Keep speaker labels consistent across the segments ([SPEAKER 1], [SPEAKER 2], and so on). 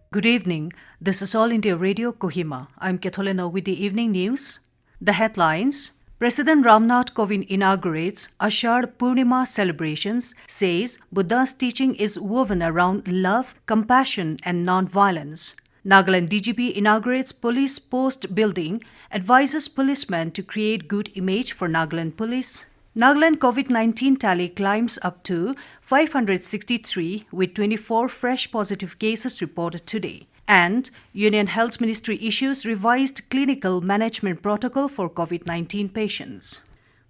[SPEAKER 1] Good evening. This is All India Radio Kohima. I'm Ketholena with the evening news. The headlines: President Ram Nath Kovind inaugurates Ashadha Poornima celebrations, says Buddha's teaching is woven around love, compassion and non-violence. Nagaland DGP inaugurates police post building, advises policemen to create good image for Nagaland Police. Nagaland COVID-19 tally climbs up to 563 with 24 fresh positive cases reported today. And Union Health Ministry issues revised clinical management protocol for COVID-19 patients.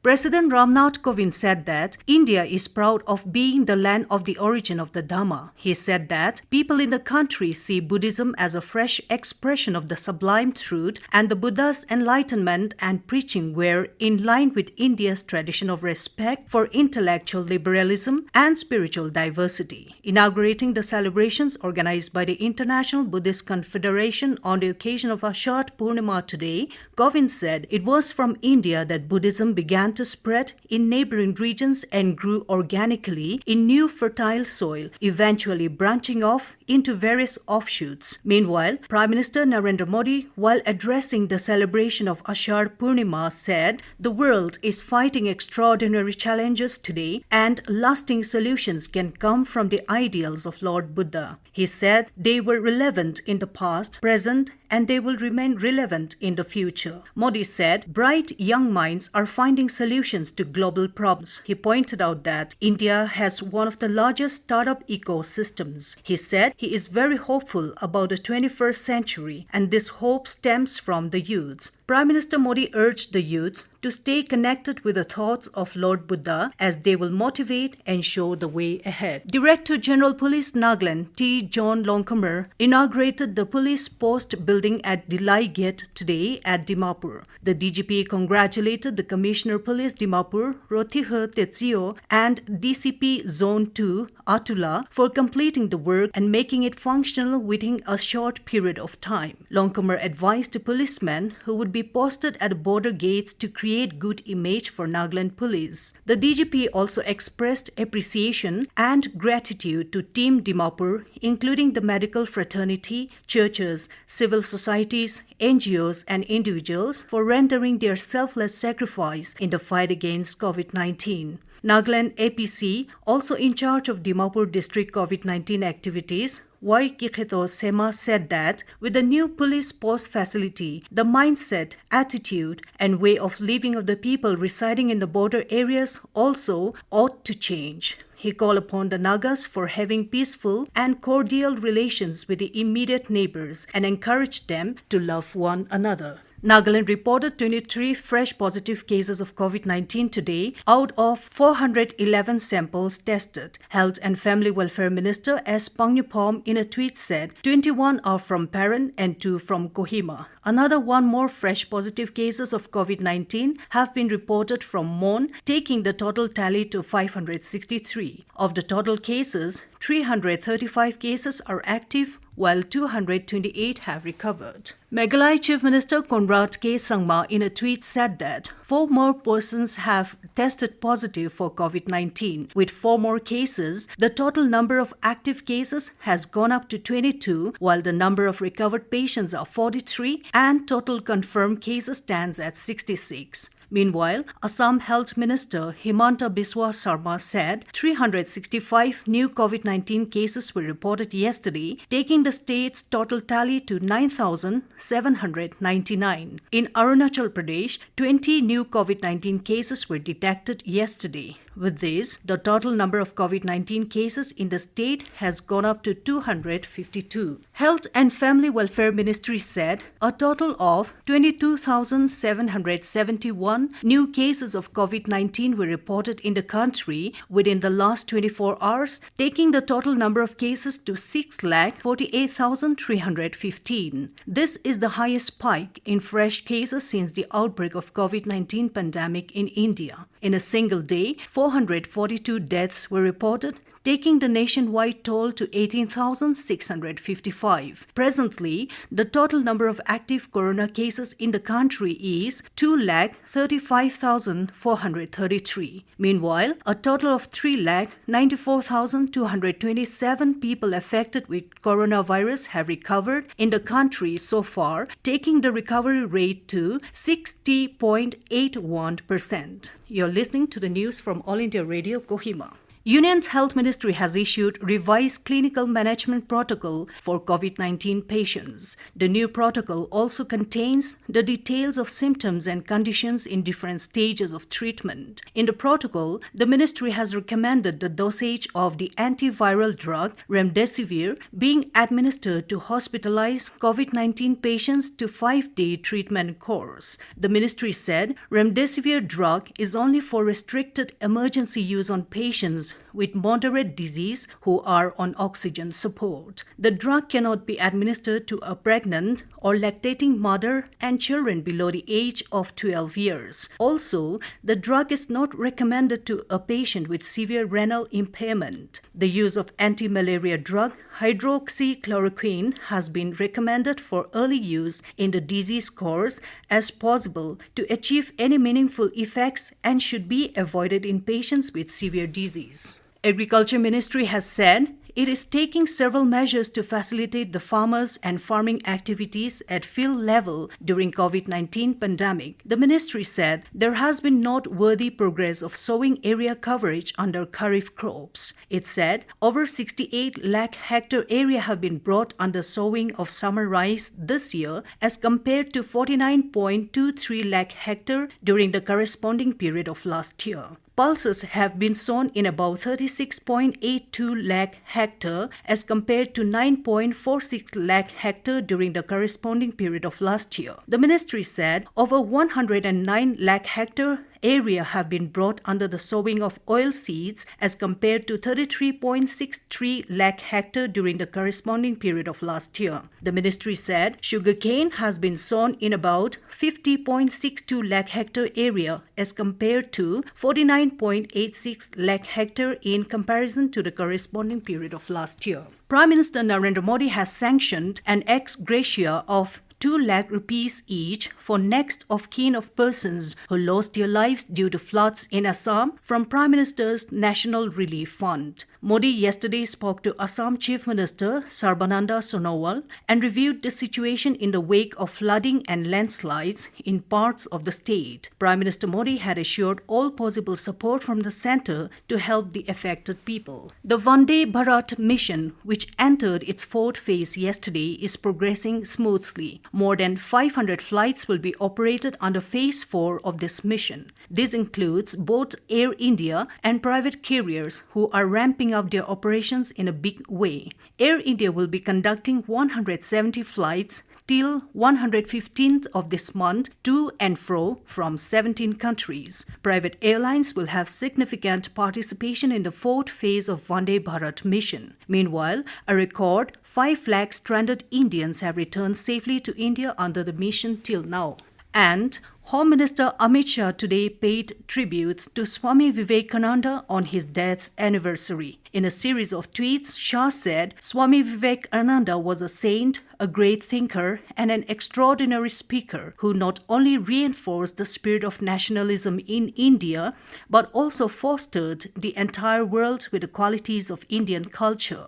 [SPEAKER 1] President Ram Nath Kovind said that India is proud of being the land of the origin of the Dhamma. He said that people in the country see Buddhism as a fresh expression of the sublime truth, and the Buddha's enlightenment and preaching were in line with India's tradition of respect for intellectual liberalism and spiritual diversity. Inaugurating the celebrations organized by the International Buddhist Confederation on the occasion of Ashadha Poornima today, Kovind said it was from India that Buddhism began to spread in neighboring regions and grew organically in new fertile soil, eventually branching off into various offshoots. Meanwhile, Prime Minister Narendra Modi, while addressing the celebration of Ashadha Poornima, said the world is fighting extraordinary challenges today and lasting solutions can come from the ideals of Lord Buddha. He said they were relevant in the past, present, and they will remain relevant in the future. Modi said bright young minds are finding solutions to global problems. He pointed out that India has one of the largest startup ecosystems. He said he is very hopeful about the 21st century, and this hope stems from the youths. Prime Minister Modi urged the youths to stay connected with the thoughts of Lord Buddha as they will motivate and show the way ahead. Director General Police Nagaland T. John Longcomer inaugurated the police post building at Delhi Gate today at Dimapur. The DGP congratulated the Commissioner Police Dimapur, Rotihe Tetsio, and DCP Zone 2, Atula, for completing the work and making it functional within a short period of time. Longcomer advised the policemen who would be posted at border gates to create good image for Nagaland Police. The DGP also expressed appreciation and gratitude to Team Dimapur, including the medical fraternity, churches, civil societies, NGOs and individuals for rendering their selfless sacrifice in the fight against COVID-19. Nagaland APC, also in charge of Dimapur district COVID-19 activities, Y. Kikheto Sema, said that with the new police post facility, the mindset, attitude, and way of living of the people residing in the border areas also ought to change. He called upon the Nagas for having peaceful and cordial relations with the immediate neighbors and encouraged them to love one another. Nagaland reported 23 fresh positive cases of COVID-19 today out of 411 samples tested. Health and Family Welfare Minister S. Pangnupom in a tweet said 21 are from Paran and 2 from Kohima. Another 1 more fresh positive cases of COVID-19 have been reported from Mon, taking the total tally to 563. Of the total cases, 335 cases are active, while 228 have recovered. Meghalaya Chief Minister Conrad K. Sangma in a tweet said that 4 more persons have tested positive for COVID-19. With 4 more cases, the total number of active cases has gone up to 22, while the number of recovered patients are 43 and total confirmed cases stands at 66. Meanwhile, Assam Health Minister Himanta Biswa Sarma said 365 new COVID-19 cases were reported yesterday, taking the state's total tally to 9,799. In Arunachal Pradesh, 20 new COVID-19 cases were detected yesterday. With this, the total number of COVID-19 cases in the state has gone up to 252. Health and Family Welfare Ministry said a total of 22,771 new cases of COVID-19 were reported in the country within the last 24 hours, taking the total number of cases to 6,48,315. This is the highest spike in fresh cases since the outbreak of COVID-19 pandemic in India. In a single day, 442 deaths were reported, taking the nationwide toll to 18,655. Presently, the total number of active corona cases in the country is 2,35,433. Meanwhile, a total of 3,94,227 people affected with coronavirus have recovered in the country so far, taking the recovery rate to 60.81%. You're listening to the news from All India Radio, Kohima. Union Health Ministry has issued revised clinical management protocol for COVID-19 patients. The new protocol also contains the details of symptoms and conditions in different stages of treatment. In the protocol, the ministry has recommended the dosage of the antiviral drug remdesivir being administered to hospitalized COVID-19 patients to 5-day treatment course. The ministry said remdesivir drug is only for restricted emergency use on patients with moderate disease who are on oxygen support. The drug cannot be administered to a pregnant or lactating mother and children below the age of 12 years. Also, the drug is not recommended to a patient with severe renal impairment. The use of anti-malaria drug hydroxychloroquine has been recommended for early use in the disease course as possible to achieve any meaningful effects and should be avoided in patients with severe disease. Agriculture Ministry has said it is taking several measures to facilitate the farmers and farming activities at field level during COVID-19 pandemic. The ministry said there has been noteworthy progress of sowing area coverage under Kharif crops. It said over 68 lakh hectare area have been brought under sowing of summer rice this year as compared to 49.23 lakh hectare during the corresponding period of last year. Pulses have been sown in about 36.82 lakh hectare as compared to 9.46 lakh hectare during the corresponding period of last year. The ministry said over 109 lakh hectare area have been brought under the sowing of oil seeds as compared to 33.63 lakh hectare during the corresponding period of last year. The ministry said sugarcane has been sown in about 50.62 lakh hectare area as compared to 49.86 lakh hectare in comparison to the corresponding period of last year. Prime Minister Narendra Modi has sanctioned an ex gratia of 2 lakh rupees each for next of kin of persons who lost their lives due to floods in Assam from Prime Minister's National Relief Fund. Modi yesterday spoke to Assam Chief Minister Sarbananda Sonowal and reviewed the situation in the wake of flooding and landslides in parts of the state. Prime Minister Modi had assured all possible support from the centre to help the affected people. The Vande Bharat mission, which entered its 4th phase yesterday, is progressing smoothly. More than 500 flights will be operated under Phase 4 of this mission. This includes both Air India and private carriers who are ramping up their operations in a big way. Air India will be conducting 170 flights till 115th of this month to and fro from 17 countries. Private airlines will have significant participation in the 4th phase of Vande Bharat mission. Meanwhile, a record 5 lakh stranded Indians have returned safely to India under the mission till now. And Home Minister Amit Shah today paid tributes to Swami Vivekananda on his death anniversary. In a series of tweets, Shah said Swami Vivekananda was a saint, a great thinker, and an extraordinary speaker who not only reinforced the spirit of nationalism in India, but also fostered the entire world with the qualities of Indian culture.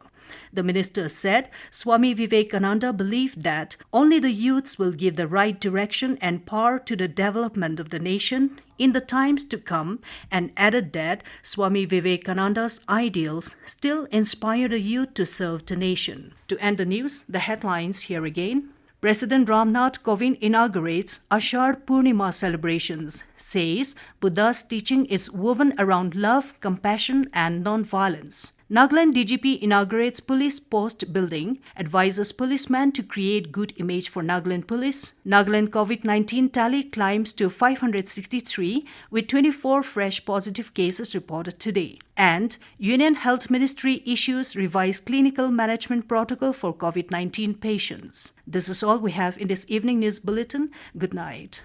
[SPEAKER 1] The minister said Swami Vivekananda believed that only the youths will give the right direction and power to the development of the nation in the times to come, and added that Swami Vivekananda's ideals still inspire the youth to serve the nation. To end the news, the headlines here again. President Ram Nath Kovind inaugurates Ashadha Poornima celebrations, says Buddha's teaching is woven around love, compassion and non-violence. Nagaland DGP inaugurates police post building, advises policemen to create good image for Nagaland Police. Nagaland COVID-19 tally climbs to 563 with 24 fresh positive cases reported today. And Union Health Ministry issues revised clinical management protocol for COVID-19 patients. This is all we have in this evening news bulletin. Good night.